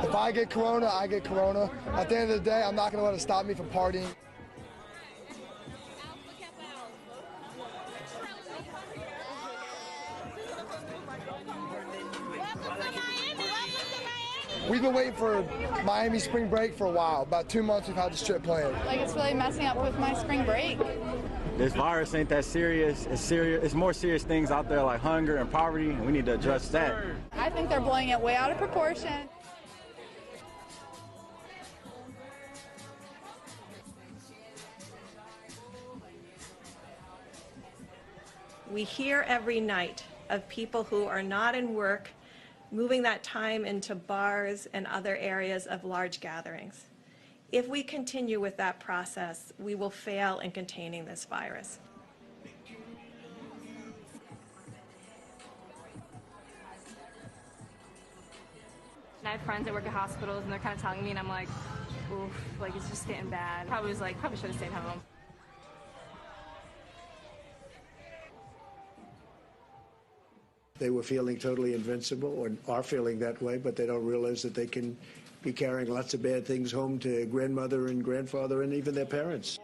If I get corona, I get corona. At the end of the day, I'm not going to let it stop me from partying. We've been waiting for Miami spring break for a while. About 2 months we've had this trip planned. Like, it's really messing up with my spring break. This virus ain't that serious. It's serious. It's more serious things out there like hunger and poverty, and we need to address that. I think they're blowing it way out of proportion. We hear every night of people who are not in work, moving that time into bars and other areas of large gatherings. If we continue with that process, we will fail in containing this virus. I have friends that work at hospitals, and they're kind of telling me, and I'm like, oof, like it's just getting bad. Probably should have stayed home. They were feeling totally invincible, or are feeling that way, but they don't realize that they can be carrying lots of bad things home to grandmother and grandfather and even their parents.